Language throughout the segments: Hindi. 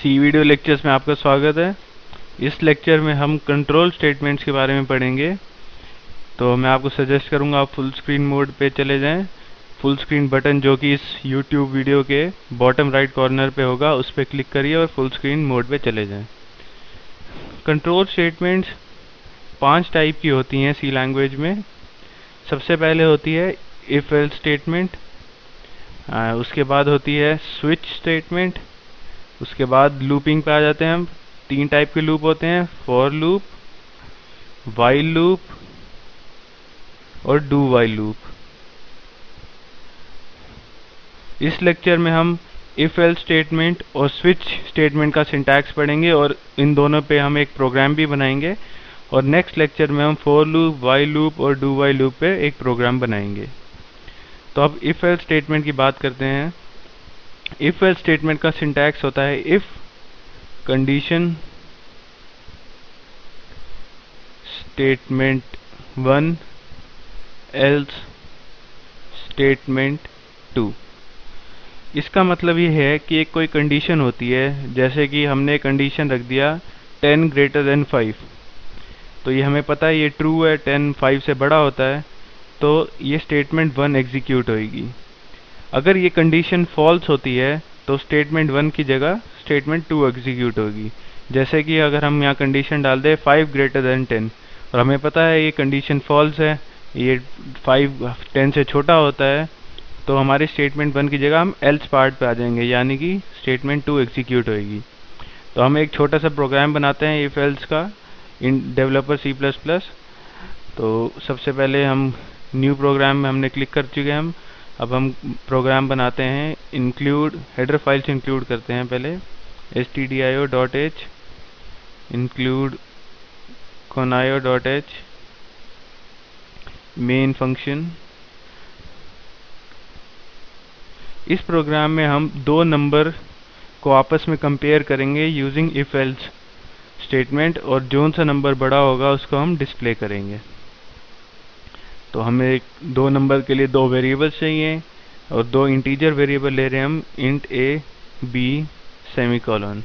सी वीडियो लेक्चर्स में आपका स्वागत है। इस लेक्चर में हम कंट्रोल स्टेटमेंट्स के बारे में पढ़ेंगे। तो मैं आपको सजेस्ट करूंगा आप फुल स्क्रीन मोड पे चले जाएं। फुल स्क्रीन बटन जो कि इस यूट्यूब वीडियो के बॉटम राइट कॉर्नर पे होगा, उस पर क्लिक करिए और फुल स्क्रीन मोड पे चले जाएं। कंट्रोल स्टेटमेंट्स 5 टाइप की होती हैं सी लैंग्वेज में। सबसे पहले होती है इफ एल्स स्टेटमेंट, उसके बाद होती है स्विच स्टेटमेंट, उसके बाद लूपिंग पे आ जाते हैं हम। 3 टाइप के लूप होते हैं, फॉर लूप, वाइल लूप और डू वाइल लूप। इस लेक्चर में हम इफ एल्स स्टेटमेंट और स्विच स्टेटमेंट का सिंटैक्स पढ़ेंगे और इन दोनों पे हम एक प्रोग्राम भी बनाएंगे। और नेक्स्ट लेक्चर में हम फॉर लूप, वाइल लूप और डू वाइल लूप पे एक प्रोग्राम बनाएंगे। तो अब इफ एल्स स्टेटमेंट की बात करते हैं। इफ एल्स स्टेटमेंट का सिंटैक्स होता है if condition statement 1 else statement 2। इसका मतलब ये है कि एक कोई कंडीशन होती है, जैसे कि हमने कंडीशन रख दिया 10 ग्रेटर देन 5। तो ये हमें पता है ये ट्रू है, 10 5 से बड़ा होता है, तो ये स्टेटमेंट 1 एग्जीक्यूट होगी। अगर ये कंडीशन फॉल्स होती है तो स्टेटमेंट 1 की जगह स्टेटमेंट 2 एग्जीक्यूट होगी। जैसे कि अगर हम यहाँ कंडीशन डाल दें 5 ग्रेटर देन 10 और हमें पता है ये कंडीशन फॉल्स है, ये 5 10 से छोटा होता है, तो हमारे स्टेटमेंट 1 की जगह हम एल्स पार्ट पे आ जाएंगे, यानी कि स्टेटमेंट 2 एग्जीक्यूट होगी। तो हम एक छोटा सा प्रोग्राम बनाते हैं इफ एल्स का इन डेवलपर C++। तो सबसे पहले हम न्यू प्रोग्राम में हमने क्लिक कर चुके हैं। अब हम प्रोग्राम बनाते हैं, इंक्लूड हेडर फाइल्स इंक्लूड करते हैं पहले stdio.h include conio.h main function. इस प्रोग्राम में हम 2 नंबर को आपस में कंपेयर करेंगे यूजिंग इफ एल्स स्टेटमेंट, और जो सा नंबर बड़ा होगा उसको हम डिस्प्ले करेंगे। तो हमें 2 नंबर के लिए 2 वेरिएबल्स चाहिए और 2 इंटीजर वेरिएबल ले रहे हैं हम, इंट a b सेमीकोलन।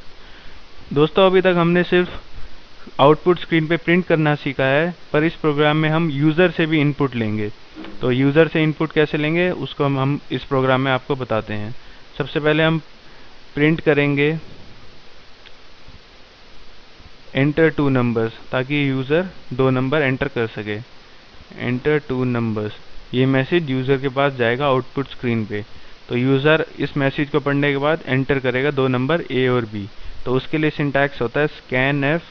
दोस्तों अभी तक हमने सिर्फ आउटपुट स्क्रीन पे प्रिंट करना सीखा है, पर इस प्रोग्राम में हम यूज़र से भी इनपुट लेंगे। तो यूज़र से इनपुट कैसे लेंगे उसको हम इस प्रोग्राम में आपको बताते हैं। सबसे पहले हम प्रिंट करेंगे एंटर 2 नंबर्स, ताकि यूज़र 2 नंबर एंटर कर सके। एंटर 2 नंबर्स, ये मैसेज यूज़र के पास जाएगा आउटपुट स्क्रीन पे। तो यूज़र इस मैसेज को पढ़ने के बाद एंटर करेगा 2 नंबर a और b। तो उसके लिए सिंटैक्स होता है scanf,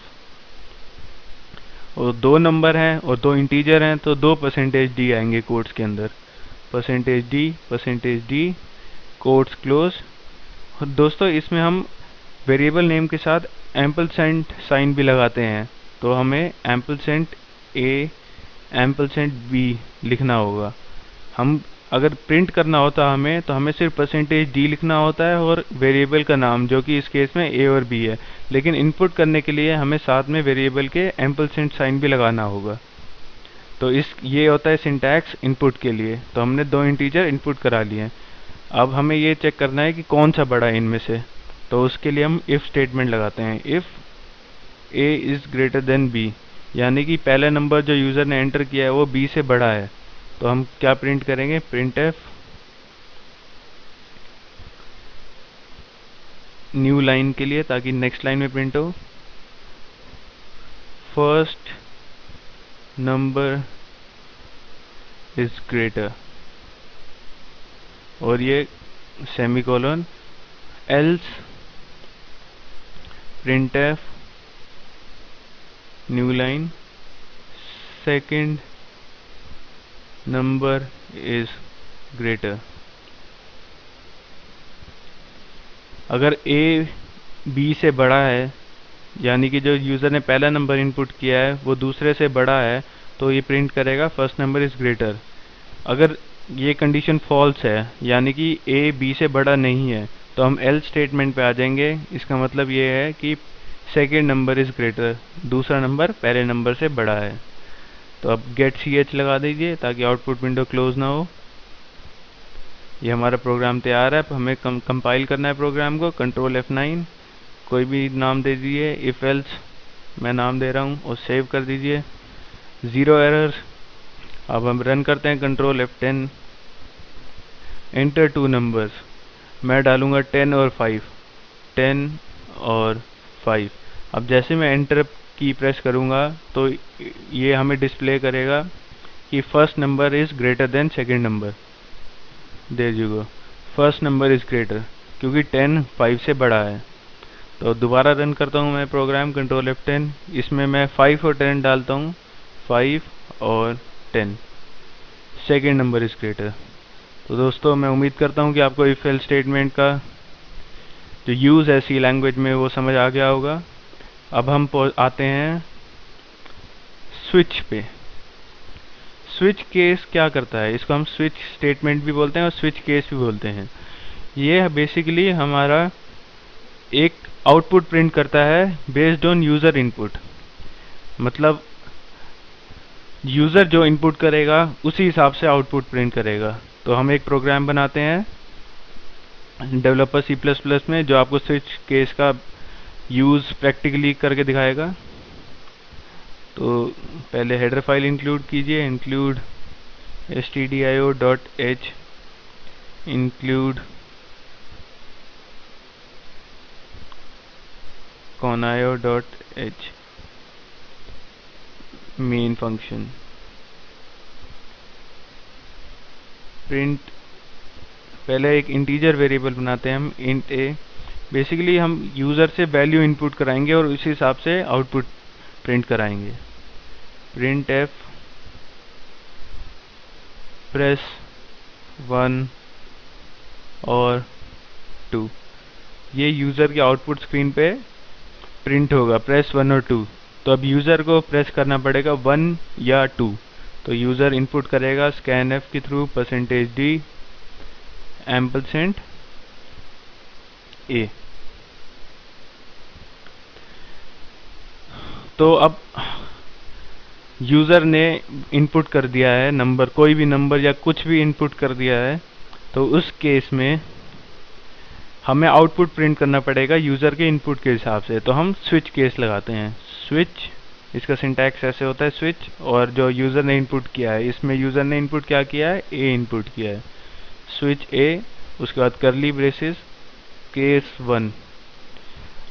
और 2 नंबर हैं और 2 इंटीजर हैं, तो 2 %d आएंगे कोट्स के अंदर, %d कोट्स क्लोज। और दोस्तों इसमें हम वेरिएबल नेम के साथ एम्परसेंड साइन भी लगाते हैं, तो हमें एम्परसेंड a एम्परसेंड b लिखना होगा। हम अगर प्रिंट करना होता हमें, तो हमें सिर्फ %d लिखना होता है और वेरिएबल का नाम, जो कि इस केस में a और b है। लेकिन इनपुट करने के लिए हमें साथ में वेरिएबल के एम्परसेंड साइन भी लगाना होगा। तो ये होता है सिंटैक्स इनपुट के लिए। तो हमने 2 इंटीजर इनपुट करा लिए हैं। अब हमें ये चेक करना है कि कौन सा बड़ा है इनमें से। तो उसके लिए हम इफ स्टेटमेंट लगाते हैं, if a is greater then b, यानी कि पहला नंबर जो यूज़र ने एंटर किया है वो b से बड़ा है। तो हम क्या प्रिंट करेंगे, printf न्यू लाइन के लिए, ताकि नेक्स्ट लाइन में प्रिंट हो, फर्स्ट नंबर इज ग्रेटर, और ये semicolon, else printf new line second number is greater. अगर a b से बड़ा है, यानी कि जो यूज़र ने पहला नंबर इनपुट किया है वो दूसरे से बड़ा है, तो ये प्रिंट करेगा फर्स्ट नंबर इज ग्रेटर। अगर ये कंडीशन फॉल्स है, यानी कि a b से बड़ा नहीं है, तो हम एल्स स्टेटमेंट पे आ जाएंगे। इसका मतलब ये है कि सेकेंड नंबर इज ग्रेटर, दूसरा नंबर पहले नंबर से बड़ा है। तो अब गेट ch लगा दीजिए ताकि आउटपुट विंडो क्लोज ना हो। ये हमारा प्रोग्राम तैयार है। अब हमें कंपाइल करना है प्रोग्राम को, कंट्रोल F9, कोई भी नाम दे दीजिए, इफ एल्स मैं नाम दे रहा हूँ और सेव कर दीजिए। 0 एरर। अब हम रन करते हैं, कंट्रोल F10। एंटर 2 नंबर्स, मैं डालूंगा 10 और 5, 10 और 5। अब जैसे मैं एंटर की प्रेस करूंगा तो ये हमें डिस्प्ले करेगा कि first number is greater than second number. There you go, first number is greater, क्योंकि 10 5 से बड़ा है। तो दोबारा रन करता हूँ मैं प्रोग्राम, कंट्रोल F10। इसमें मैं 5 और 10 डालता हूँ, 5 और 10, सेकेंड नंबर इज ग्रेटर। तो दोस्तों मैं उम्मीद करता हूँ कि आपको इफ एल्स स्टेटमेंट का जो यूज़ है सी लैंग्वेज में वो समझ आ गया होगा। अब हम आते हैं स्विच पे। स्विच केस क्या करता है, इसको हम स्विच स्टेटमेंट भी बोलते हैं और स्विच केस भी बोलते हैं। ये बेसिकली हमारा एक आउटपुट प्रिंट करता है बेस्ड ऑन यूज़र इनपुट। मतलब यूज़र जो इनपुट करेगा उसी हिसाब से आउटपुट प्रिंट करेगा। तो हम एक प्रोग्राम बनाते हैं डेवलपर C++ में जो आपको स्विच केस का यूज़ प्रैक्टिकली करके दिखाएगा। तो पहले हेडर फाइल इंक्लूड कीजिए, include stdio.h include conio.h main function print. पहले एक इंटीजर वेरिएबल बनाते हैं हम, इंट a। बेसिकली हम यूज़र से वैल्यू इनपुट कराएंगे और उसी हिसाब से आउटपुट प्रिंट कराएंगे। प्रिंट f प्रेस 1 और 2, ये यूज़र के आउटपुट स्क्रीन पे प्रिंट होगा, प्रेस 1 और 2। तो अब यूज़र को प्रेस करना पड़ेगा 1 या 2। तो यूज़र इनपुट करेगा scanf के थ्रू %d $a। तो अब यूज़र ने इनपुट कर दिया है नंबर, कोई भी नंबर या कुछ भी इनपुट कर दिया है। तो उस केस में हमें आउटपुट प्रिंट करना पड़ेगा यूज़र के इनपुट के हिसाब से। तो हम स्विच केस लगाते हैं। स्विच, इसका सिंटैक्स ऐसे होता है स्विच, और जो यूज़र ने इनपुट किया है, इसमें यूज़र ने इनपुट क्या किया है, a इनपुट किया है, स्विच a। उसके बाद करली ब्रेसेस, केस 1।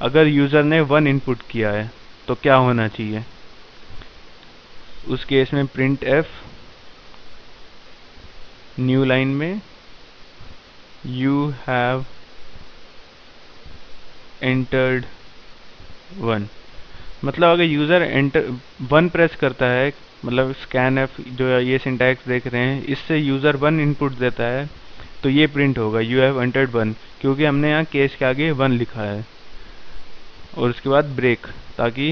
अगर यूज़र ने 1 इनपुट किया है तो क्या होना चाहिए, उस केस में प्रिंट f न्यू लाइन में यू हैव एंटर्ड 1। मतलब अगर यूज़र एंटर 1 प्रेस करता है, मतलब scanf जो ये सिंटैक्स देख रहे हैं, इससे यूज़र 1 इनपुट देता है तो ये प्रिंट होगा यू हैव एंटर्ड 1, क्योंकि हमने यहाँ केस के आगे 1 लिखा है। और उसके बाद ब्रेक, ताकि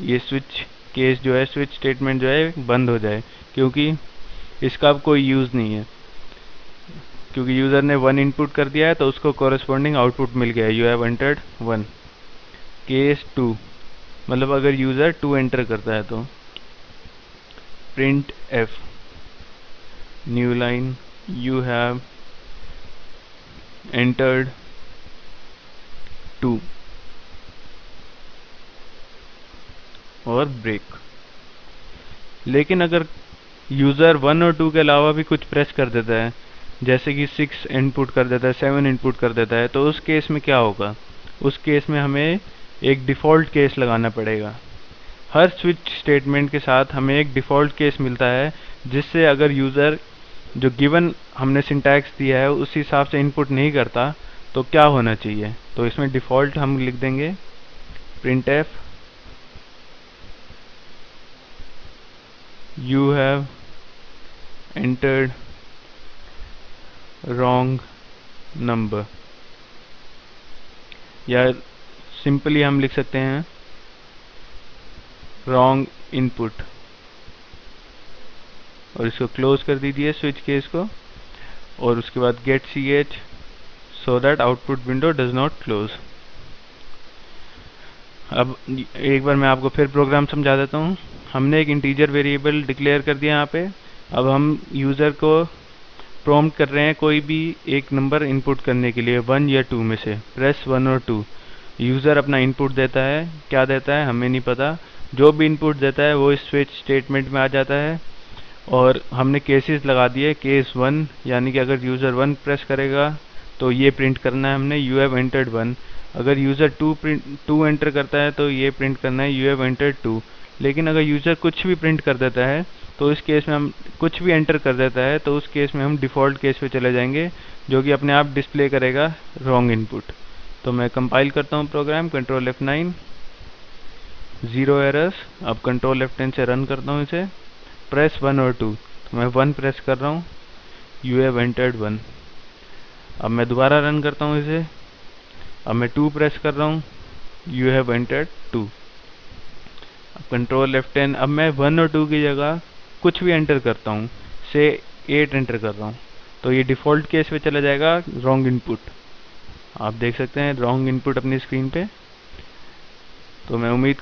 ये स्विच केस जो है, स्विच स्टेटमेंट जो है बंद हो जाए, क्योंकि इसका अब कोई यूज़ नहीं है। क्योंकि यूज़र ने 1 इनपुट कर दिया है तो उसको कॉरेस्पॉन्डिंग आउटपुट मिल गया है, यू हैव एंटर्ड 1। केस 2, मतलब अगर यूज़र 2 एंटर करता है तो print f new line you have entered 2 और ब्रेक। लेकिन अगर यूज़र 1 और 2 के अलावा भी कुछ प्रेस कर देता है, जैसे कि 6 इनपुट कर देता है, 7 इनपुट कर देता है, तो उस केस में क्या होगा, उस केस में हमें एक डिफ़ॉल्ट केस लगाना पड़ेगा। हर स्विच स्टेटमेंट के साथ हमें एक डिफ़ॉल्ट केस मिलता है, जिससे अगर यूज़र जो गिवन हमने सिंटैक्स दिया है उस हिसाब से इनपुट नहीं करता तो क्या होना चाहिए। तो इसमें डिफ़ॉल्ट हम लिख देंगे printf you have entered wrong number, या सिंपली हम लिख सकते हैं wrong input, और इसको क्लोज कर दीजिए स्विच केस को। और उसके बाद get ch so that output window does not close। अब एक बार मैं आपको फिर प्रोग्राम समझा देता हूँ। हमने एक इंटीजर वेरिएबल डिक्लेयर कर दिया यहाँ पे। अब हम यूज़र को प्रॉम्प्ट कर रहे हैं कोई भी एक नंबर इनपुट करने के लिए, 1 या 2 में से, प्रेस 1 और 2। यूज़र अपना इनपुट देता है, क्या देता है हमें नहीं पता, जो भी इनपुट देता है वो इस स्विच स्टेटमेंट में आ जाता है। और हमने केसेस लगा दिए, केस 1 यानी कि अगर यूज़र 1 प्रेस करेगा तो ये प्रिंट करना है हमने यू हैव एंटर्ड 1। अगर यूज़र 2 एंटर करता है तो ये प्रिंट करना है यू हैव एंटर्ड 2। लेकिन अगर यूज़र कुछ भी प्रिंट कर देता है तो इस केस में हम कुछ भी एंटर कर देता है तो उस केस में हम डिफ़ॉल्ट केस पे चले जाएंगे, जो कि अपने आप डिस्प्ले करेगा रॉन्ग इनपुट। तो मैं कंपाइल करता हूँ प्रोग्राम, कंट्रोल F9, 0 एरर्स। अब कंट्रोल F10 से रन करता हूँ इसे, प्रेस 1 और 2। तो मैं 1 प्रेस कर रहा हूँ, यू हैव एंटर्ड 1। अब मैं दोबारा रन करता हूँ इसे, अब मैं 2 प्रेस कर रहा हूँ, यू हैव एंटर्ड 2। अब कंट्रोल F10, अब मैं 1 और 2 की जगह कुछ भी एंटर करता हूँ, से 8 एंटर कर रहा हूँ, तो ये डिफ़ॉल्ट केस पे चला जाएगा रॉन्ग इनपुट। आप देख सकते हैं रॉन्ग इनपुट अपनी स्क्रीन पे। तो मैं उम्मीद कर